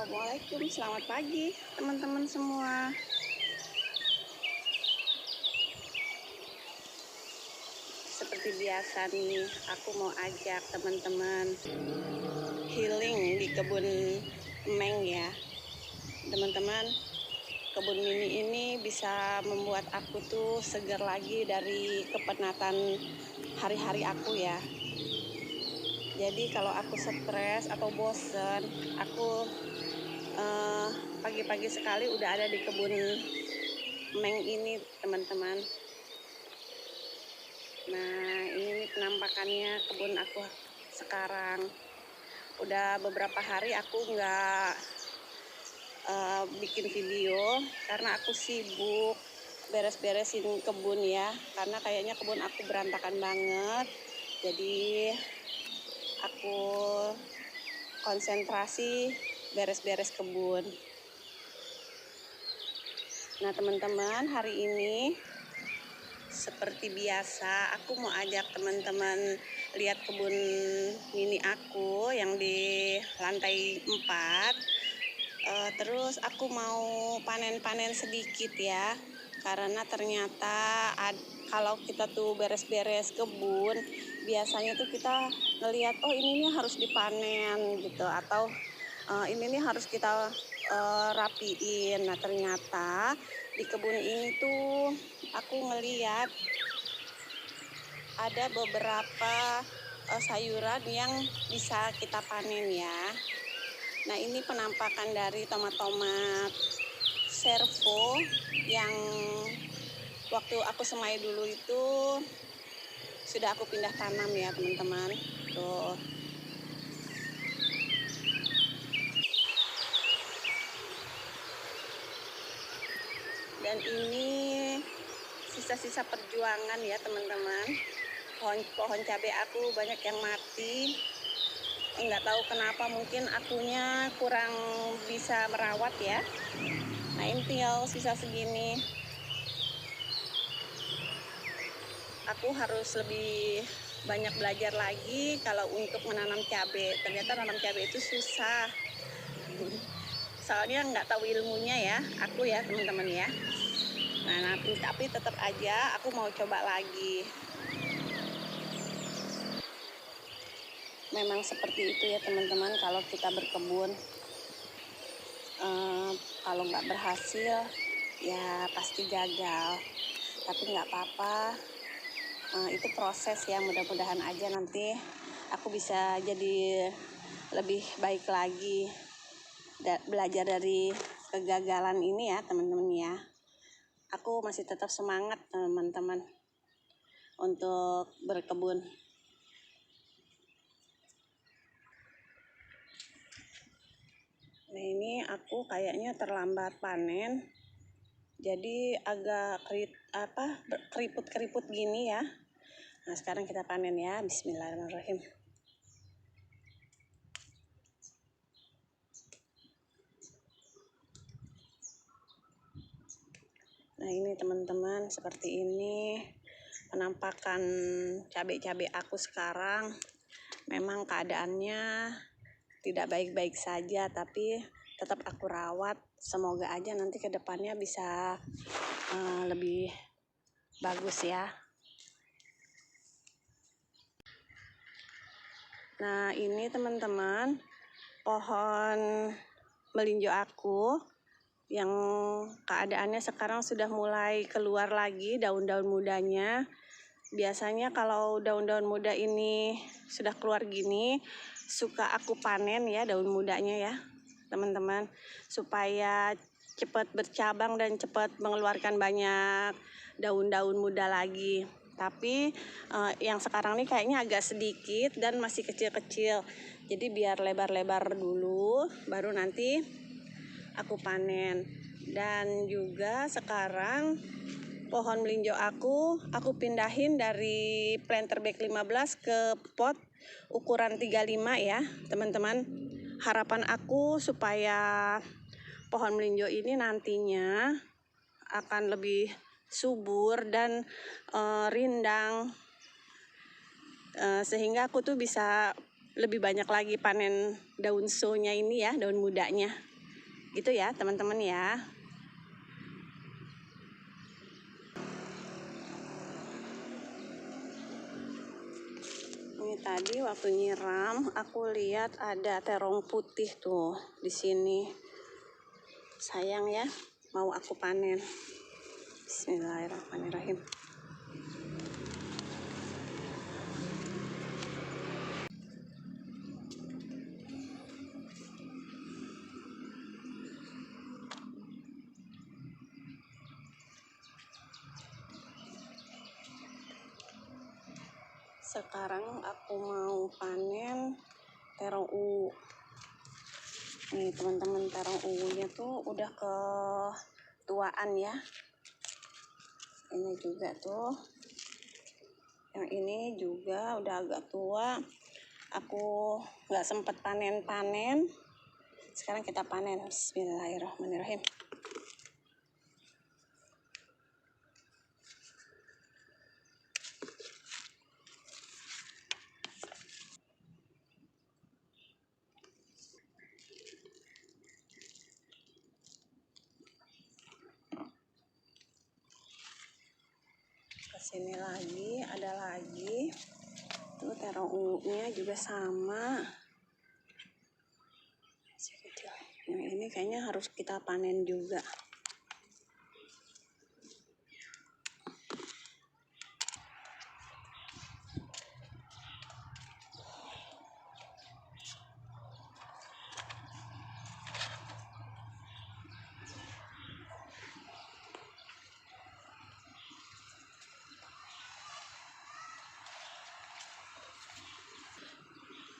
Assalamualaikum, selamat pagi teman-teman semua. Seperti biasa nih, aku mau ajak teman-teman healing di kebun Meng ya. Teman-teman, kebun mini ini bisa membuat aku tuh segar lagi dari kepenatan hari-hari aku ya. Jadi kalau aku stres atau bosen, aku pagi-pagi sekali udah ada di kebun Meng ini teman-teman. Nah ini penampakannya kebun aku sekarang. Udah beberapa hari aku nggak bikin video karena aku sibuk beres-beresin kebun ya, karena kayaknya kebun aku berantakan banget. Jadi aku konsentrasi beres-beres kebun. Nah teman-teman, hari ini seperti biasa aku mau ajak teman-teman lihat kebun mini aku yang di lantai 4. Terus aku mau panen-panen sedikit ya, karena ternyata kalau kita tuh beres-beres kebun biasanya tuh kita ngelihat oh ini nih harus dipanen gitu, atau ini nih harus kita rapiin. Nah ternyata di kebun ini tuh aku ngeliat ada beberapa sayuran yang bisa kita panen ya. Nah ini penampakan dari tomat-tomat servo yang waktu aku semai dulu itu sudah aku pindah tanam ya teman-teman. Tuh. Dan ini sisa-sisa perjuangan ya teman-teman. Pohon cabai aku banyak yang mati. Nggak tahu kenapa, mungkin akunya kurang bisa merawat ya. Nah ini tinggal sisa segini. Aku harus lebih banyak belajar lagi kalau untuk menanam cabai. Ternyata menanam cabai itu susah. Soalnya nggak tahu ilmunya ya, aku ya teman-teman ya. Nah tapi tetap aja aku mau coba lagi. Memang seperti itu ya teman-teman, kalau kita berkebun kalau nggak berhasil ya pasti gagal, tapi nggak apa-apa, itu proses ya. Mudah-mudahan aja nanti aku bisa jadi lebih baik lagi, belajar dari kegagalan ini ya teman-teman ya. Aku masih tetap semangat teman-teman untuk berkebun. Nah ini aku kayaknya terlambat panen, jadi agak keriput-keriput gini ya. Nah sekarang kita panen ya, bismillahirrahmanirrahim. Nah ini teman-teman, seperti ini penampakan cabai-cabai aku sekarang. Memang keadaannya tidak baik-baik saja, tapi tetap aku rawat. Semoga aja nanti ke depannya bisa lebih bagus ya. Nah ini teman-teman, pohon melinjo aku yang keadaannya sekarang sudah mulai keluar lagi daun-daun mudanya. Biasanya kalau daun-daun muda ini sudah keluar gini, suka aku panen ya daun mudanya ya teman-teman, supaya cepat bercabang dan cepat mengeluarkan banyak daun-daun muda lagi. Tapi yang sekarang ini kayaknya agak sedikit dan masih kecil-kecil, jadi biar lebar-lebar dulu baru nanti aku panen. Dan juga sekarang pohon melinjo aku pindahin dari planter bag 15 ke pot ukuran 35 ya teman-teman. Harapan aku supaya pohon melinjo ini nantinya akan lebih subur dan rindang, sehingga aku tuh bisa lebih banyak lagi panen daun sonya ini ya, daun mudanya. Gitu ya teman-teman ya. Ini tadi waktu nyiram aku lihat ada terong putih tuh di sini. Sayang ya, mau aku panen. Bismillahirrahmanirrahim. Sekarang aku mau panen terong ungu. Nih teman-teman, terong ungunya tuh udah ketuaan ya. Ini juga tuh. Yang ini juga udah agak tua. Aku nggak sempet panen-panen. Sekarang kita panen. Bismillahirrahmanirrahim. Kesini lagi, ada lagi. Tuh terong ungunya juga sama. Yang ini kayaknya harus kita panen juga.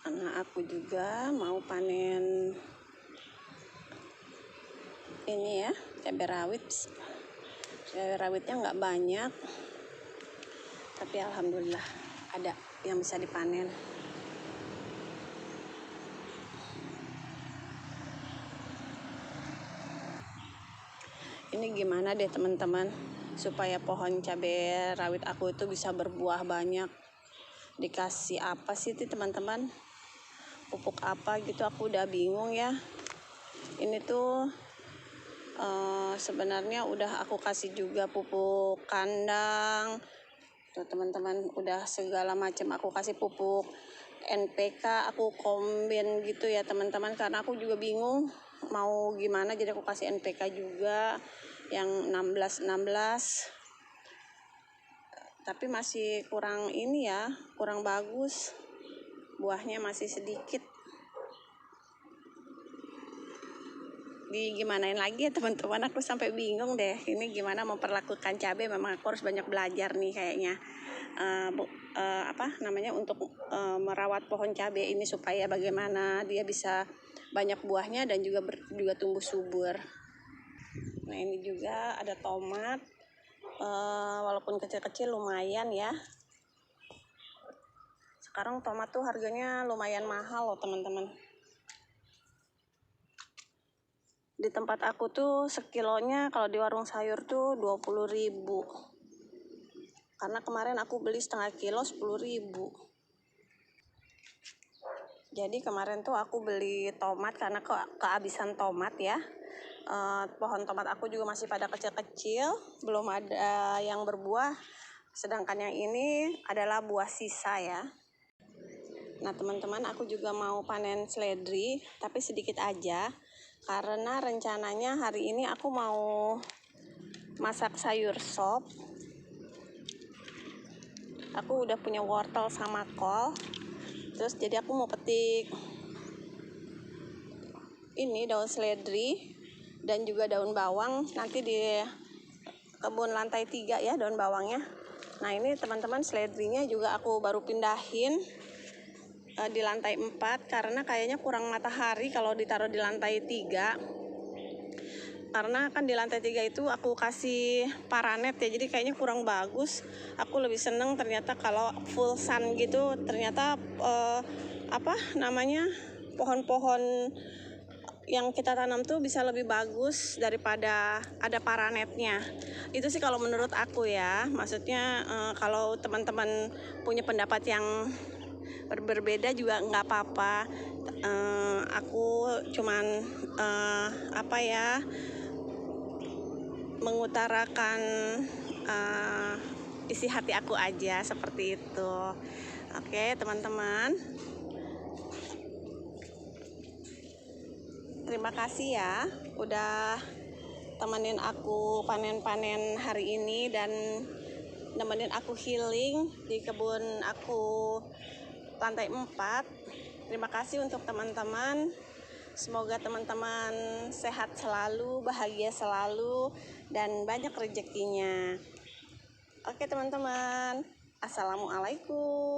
Karena aku juga mau panen ini ya, cabai rawit. Cabai rawitnya nggak banyak, tapi alhamdulillah ada yang bisa dipanen. Ini gimana deh teman-teman, supaya pohon cabai rawit aku itu bisa berbuah banyak. Dikasih apa sih teman-teman? Pupuk apa gitu, aku udah bingung ya. Ini tuh sebenarnya udah aku kasih juga pupuk kandang tuh teman-teman, udah segala macam aku kasih pupuk NPK, aku kombin gitu ya teman-teman, karena aku juga bingung mau gimana, jadi aku kasih NPK juga yang 16-16, tapi masih kurang ini ya, kurang bagus, buahnya masih sedikit. Gimanain lagi ya teman-teman, aku sampai bingung deh ini gimana memperlakukan cabai. Memang aku harus banyak belajar nih kayaknya, untuk merawat pohon cabai ini supaya bagaimana dia bisa banyak buahnya dan juga tumbuh subur. Nah ini juga ada tomat, walaupun kecil-kecil lumayan ya. Sekarang tomat tuh harganya lumayan mahal loh teman-teman. Di tempat aku tuh sekilonya kalau di warung sayur tuh 20.000. Karena kemarin aku beli setengah kilo 10.000. Jadi kemarin tuh aku beli tomat karena kehabisan tomat ya. Pohon tomat aku juga masih pada kecil-kecil, belum ada yang berbuah. Sedangkan yang ini adalah buah sisa ya. Nah teman-teman, aku juga mau panen seledri, tapi sedikit aja. Karena rencananya hari ini aku mau masak sayur sop. Aku udah punya wortel sama kol. Terus jadi aku mau petik ini daun seledri dan juga daun bawang. Nanti di kebun lantai 3 ya daun bawangnya. Nah ini teman-teman, seledrinya juga aku baru pindahin di lantai 4 karena kayaknya kurang matahari kalau ditaruh di lantai 3. Karena kan di lantai 3 itu aku kasih paranet ya, jadi kayaknya kurang bagus. Aku lebih seneng ternyata kalau full sun gitu, ternyata pohon-pohon yang kita tanam tuh bisa lebih bagus daripada ada paranetnya. Itu sih kalau menurut aku ya. Maksudnya kalau teman-teman punya pendapat yang berbeda juga nggak apa-apa. Aku cuman apa ya, mengutarakan isi hati aku aja seperti itu. Oke teman-teman, terima kasih ya udah temenin aku panen-panen hari ini dan nemenin aku healing di kebun aku lantai 4. Terima kasih untuk teman-teman. Semoga teman-teman sehat selalu, bahagia selalu, dan banyak rezekinya. Oke teman-teman, assalamualaikum.